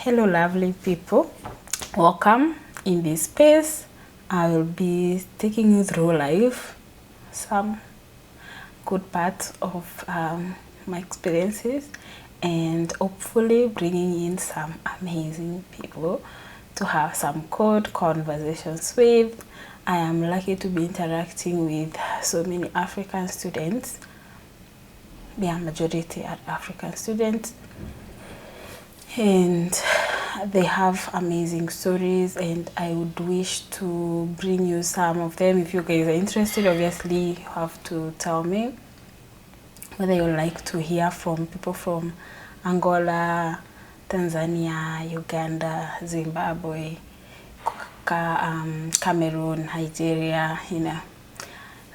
Hello lovely people, welcome. In this space I will be taking you through life, some good parts of my experiences, and hopefully bringing in some amazing people to have some good conversations with. I am lucky to be interacting with so many African students. We are majority at African students, and they have amazing stories, and I would wish to bring you some of them. If you guys are interested, obviously you have to tell me whether you like to hear from people from Angola, Tanzania, Uganda, Zimbabwe, Cameroon, Nigeria,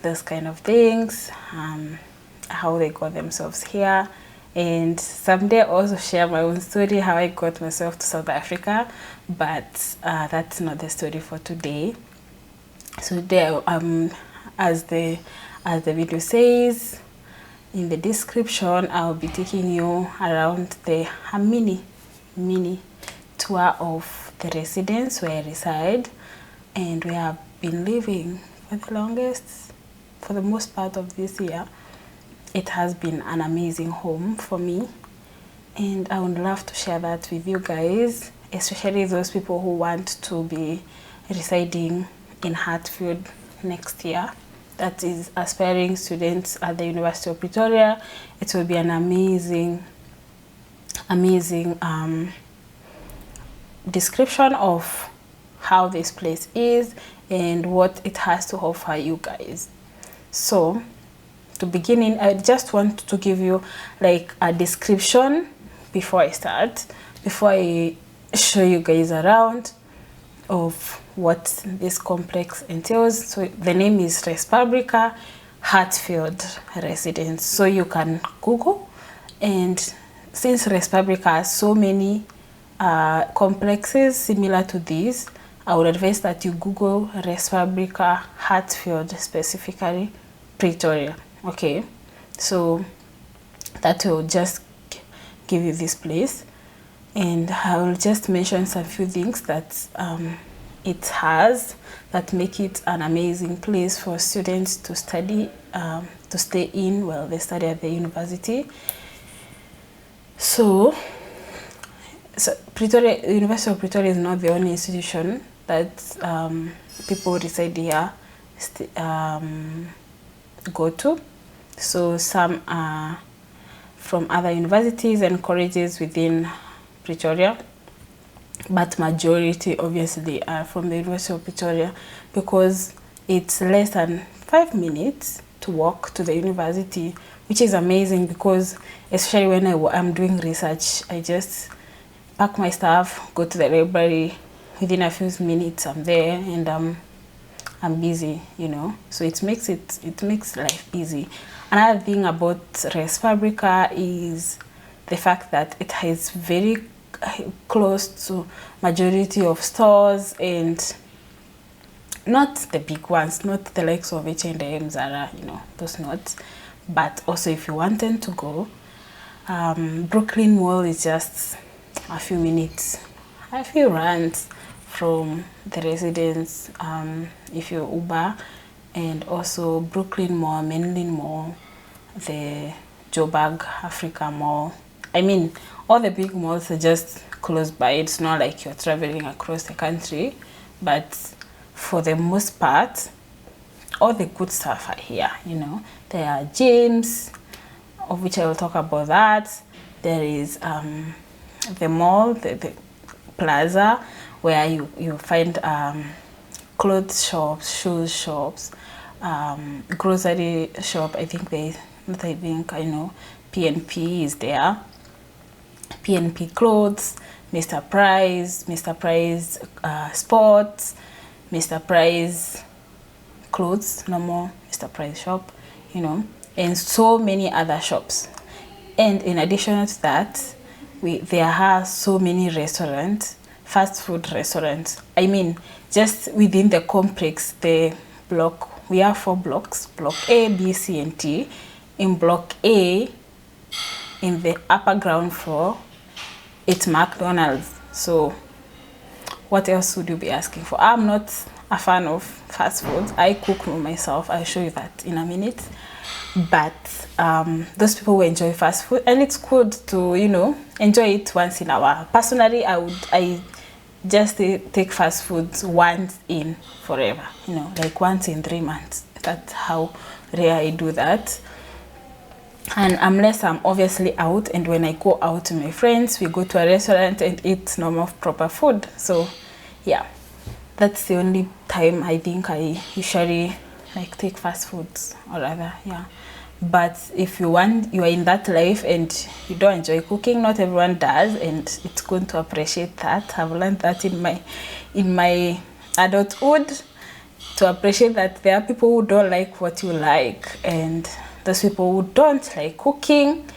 those kind of things, how they got themselves here. And someday I'll also share my own story, how I got myself to South Africa, but that's not the story for today. So there, as the video says in the description, I'll be taking you around the mini tour of the residence where I reside, and we have been living for the most part of this year. It has been an amazing home for me, and I would love to share that with you guys, especially those people who want to be residing in Hatfield next year. That is aspiring students at the University of Pretoria. It will be an amazing description of how this place is and what it has to offer you guys. So to begin in, I just want to give you like a description before I start, before I show you guys around of what this complex entails. So the name is Respublica Hatfield Residence. So you can Google, and since Respublica has so many complexes similar to this, I would advise that you Google Respublica Hatfield, specifically Pretoria. Okay, so that will just give you this place, and I will just mention some few things that it has that make it an amazing place for students to study, to stay in while they study at the university. So Pretoria, University of Pretoria is not the only institution that people reside here go to. So some are from other universities and colleges within Pretoria, but majority obviously are from the University of Pretoria, because it's less than 5 minutes to walk to the university, which is amazing, because especially when I'm doing research, I just pack my stuff, go to the library, within a few minutes I'm there, and I'm busy, so it makes life easy. Another thing about Respublica is the fact that it is very close to majority of stores, and not the big ones, not the likes of H&M, Zara, those not, but also if you wanted to go, Brooklyn Mall is just a few minutes, a few runs from the residence, if you Uber. And also Brooklyn Mall, Menlyn Mall, the Joburg Africa Mall. I mean, all the big malls are just close by. It's not like you're traveling across the country, but for the most part, all the good stuff are here, There are gyms, of which I will talk about that. There is the mall, the plaza, where you find clothes shops, shoes shops, grocery shop. I know PNP is there. PNP Clothes, Mr. Price Sports, Mr. Price Clothes, normal Mr. Price shop, and so many other shops. And in addition to that, there are so many restaurants, fast food restaurants. I mean, just within the complex, the block, we have 4 blocks, block A, B, C, and D. In block A, in the upper ground floor, it's McDonald's. So what else would you be asking for? I'm not a fan of fast food. I cook myself. I'll show you that in a minute. But those people who enjoy fast food, and it's good to, you know, enjoy it once in a while. Personally, I just take fast foods once in forever, you know, like once in 3 months. That's how rare I do that. And unless I'm obviously out, and when I go out with my friends, we go to a restaurant and eat normal proper food. So yeah, that's the only time I think I usually like take fast foods, or rather, yeah. But if you are in that life and you don't enjoy cooking, not everyone does, and it's good to appreciate that. I've learned that in my adulthood, to appreciate that there are people who don't like what you like, and those people who don't like cooking,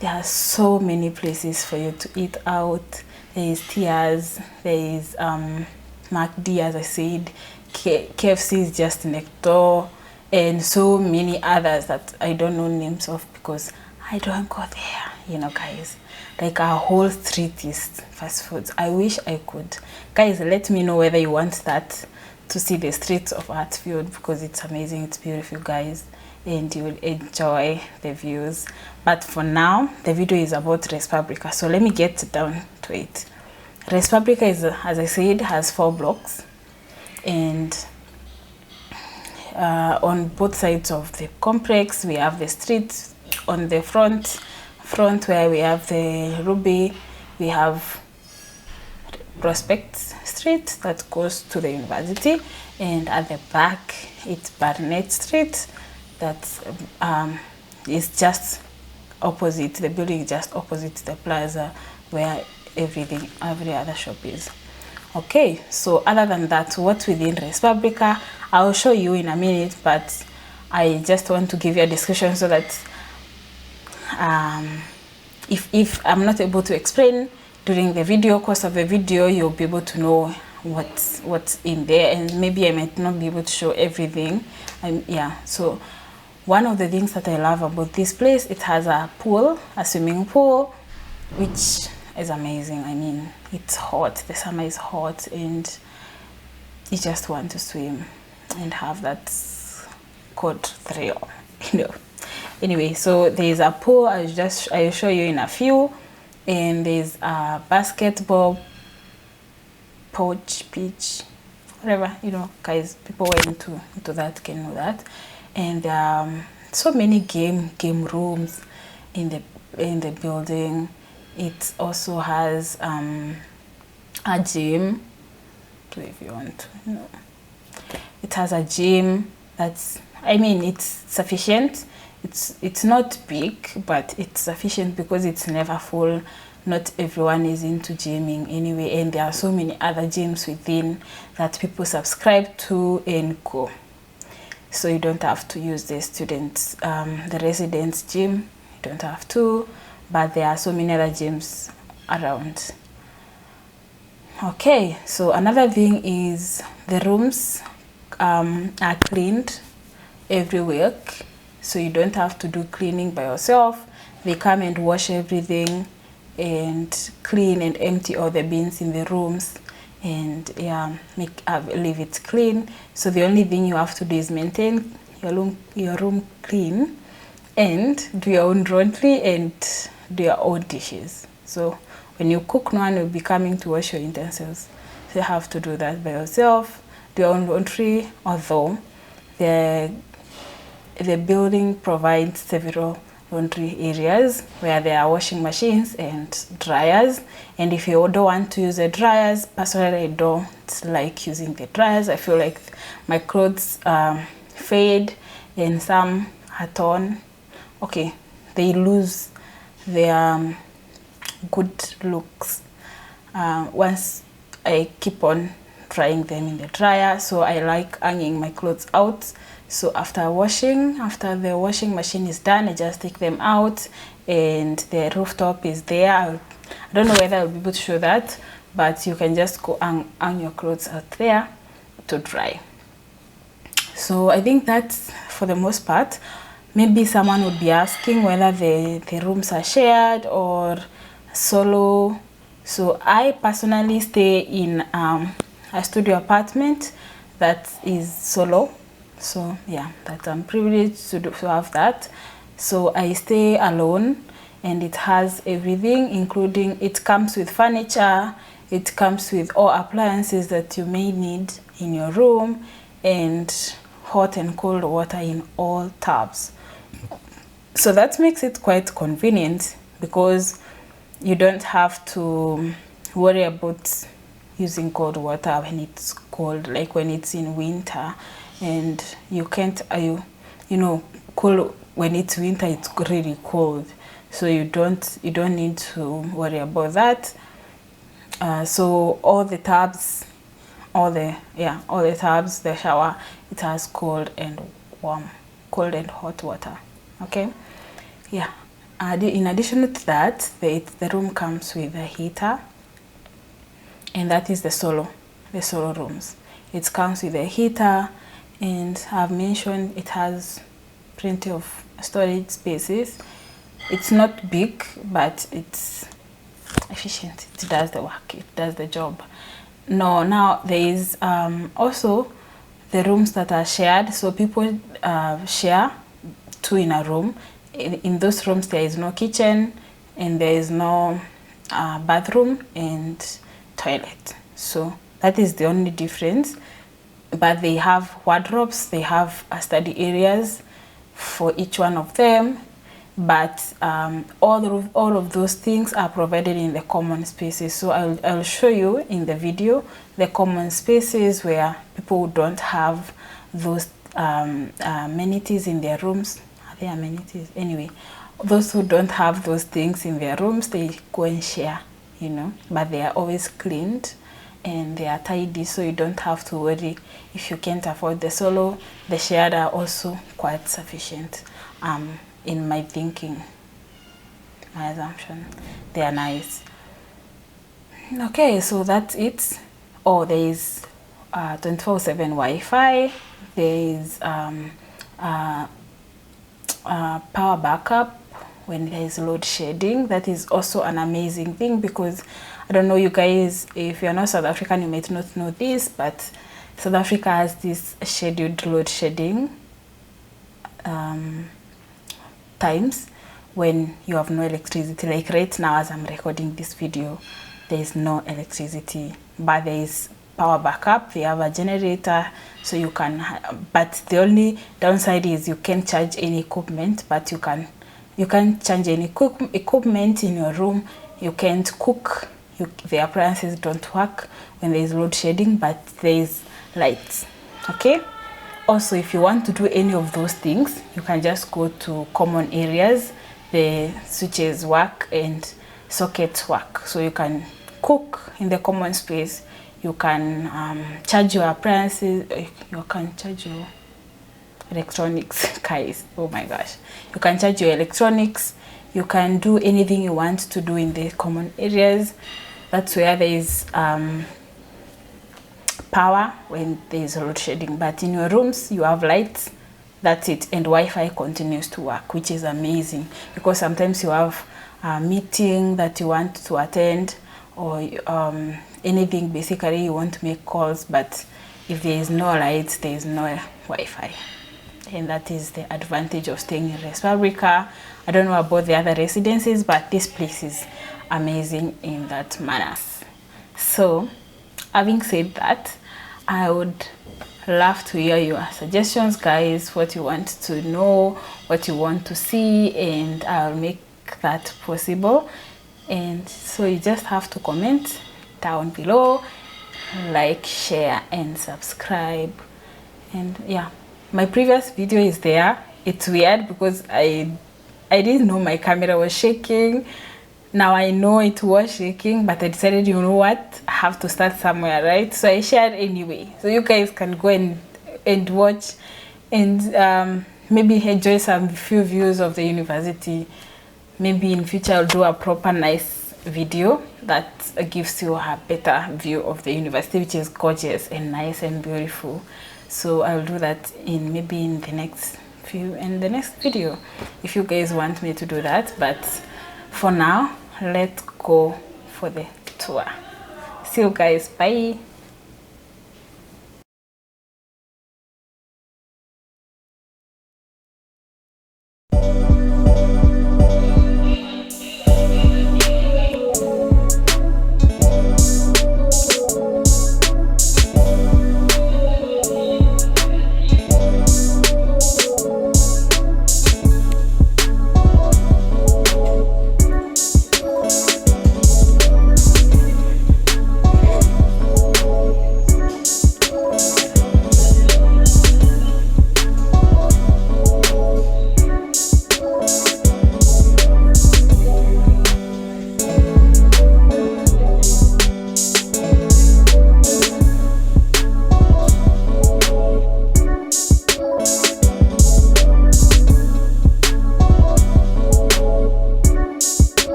there are so many places for you to eat out. There is Tia's, there is MacD, as I said, KFC is just next door, and so many others that I don't know names of because I don't go there, you know, guys. Like our whole street is fast foods. I wish I could. Guys, let me know whether you want that, to see the streets of Hatfield, because it's amazing, it's beautiful, guys, and you will enjoy the views. But for now, the video is about Respublica, so let me get down to it. Respublica is, as I said, has 4 blocks, and on both sides of the complex we have the streets. On the front where we have the Ruby, we have Prospect Street that goes to the university, and at the back it's Barnett Street that is just opposite, the building is just opposite the plaza where every other shop is. Okay, so other than that, what's within Respublica, I'll show you in a minute, but I just want to give you a description so that if I'm not able to explain during the course of the video, you'll be able to know what's in there, and maybe I might not be able to show everything. Yeah, so one of the things that I love about this place, it has a pool, a swimming pool, which is amazing. I mean, it's hot, the summer is hot, and you just want to swim and have that cold thrill, you know. Anyway, so there's a pool. I'll show you in a few, and there's a basketball pitch, whatever, you know, guys, people who are into that can know that. And so many game rooms in the building. It also has a gym, if you want to, you know. It has a gym that's, I mean, it's sufficient. It's not big, but it's sufficient because it's never full. Not everyone is into gymming anyway, and there are so many other gyms within that people subscribe to and go. So you don't have to use the students, the residents gym. You don't have to, but there are so many other gyms around. Okay, so another thing is the rooms are cleaned every week, so you don't have to do cleaning by yourself. They come and wash everything and clean and empty all the bins in the rooms, and yeah, leave it clean. So the only thing you have to do is maintain your room clean and do your own laundry and do your own dishes. So when you cook, no one will be coming to wash your utensils, so you have to do that by yourself. Do your own laundry, although the building provides several laundry areas where there are washing machines and dryers. And if you don't want to use the dryers, personally I don't like using the dryers. I feel like my clothes fade and some are torn. Okay, they lose their good looks once I keep on drying them in the dryer. So I like hanging my clothes out. So after the washing machine is done, I just take them out, and the rooftop is there. I don't know whether I'll be able to show that, but you can just go hang your clothes out there to dry. So I think that's for the most part. Maybe someone would be asking whether the rooms are shared or solo So I personally stay in a studio apartment that is solo. So yeah, that I'm privileged to have that. So I stay alone, and it has everything, including, it comes with furniture, it comes with all appliances that you may need in your room, and hot and cold water in all tabs. So that makes it quite convenient, because you don't have to worry about using cold water when it's cold, like when it's in winter, and you can't you know, cool when it's winter, it's really cold, so you don't need to worry about that. So all the tabs, the shower, it has cold and hot water. Okay, yeah. In addition to that, the room comes with a heater, and that is the solo rooms. It comes with a heater, and I've mentioned it has plenty of storage spaces. It's not big, but it's efficient. It does the work, it does the job. Now there is also the rooms that are shared. So people share two in a room. In those rooms there is no kitchen, and there is no bathroom and toilet. So that is the only difference. But they have wardrobes, they have study areas for each one of them, but all of those things are provided in the common spaces. So I'll show you in the video the common spaces where people who don't have those amenities in their rooms. Are they amenities? Anyway, those who don't have those things in their rooms, they go and share, you know, but they are always cleaned and they are tidy, so you don't have to worry if you can't afford the solo. The shared are also quite sufficient, in my thinking, my assumption. They are nice. Okay, so that's it. Oh, there is 24/7 Wi-Fi. There is power backup when there is load shedding. That is also an amazing thing, because I don't know, you guys, if you're not South African, you might not know this, but South Africa has this scheduled load shedding times when you have no electricity. Like right now, as I'm recording this video, there is no electricity, but there is power backup. They have a generator, so you can, but the only downside is you can't charge any equipment, but you can charge any equipment in your room. You can't cook. The appliances don't work when there is load shedding, but there is lights. Okay, also if you want to do any of those things, you can just go to common areas. The switches work and sockets work, so you can cook in the common space. You can charge your appliances, you can charge your electronics, guys. Oh my gosh, you can charge your electronics. You can do anything you want to do in the common areas. That's where there is power when there is load shedding. But in your rooms, you have lights. That's it, and Wi-Fi continues to work, which is amazing, because sometimes you have a meeting that you want to attend, or anything. Basically, you want to make calls, but if there is no lights, there is no Wi-Fi. And that is the advantage of staying in West Africa. I don't know about the other residences, but this place is amazing in that manner. So, having said that, I would love to hear your suggestions, guys, what you want to know, what you want to see, and I'll make that possible. And so you just have to comment down below, like, share, and subscribe. And yeah, my previous video is there. It's weird because I didn't know my camera was shaking. Now I know it was shaking, but I decided, you know what, I have to start somewhere, right? So I shared anyway, so you guys can go and watch, and maybe enjoy some few views of the university. Maybe in future I'll do a proper nice video that gives you a better view of the university, which is gorgeous and nice and beautiful. So I'll do that maybe in the next video if you guys want me to do that. But for now, let's go for the tour. See you guys. Bye.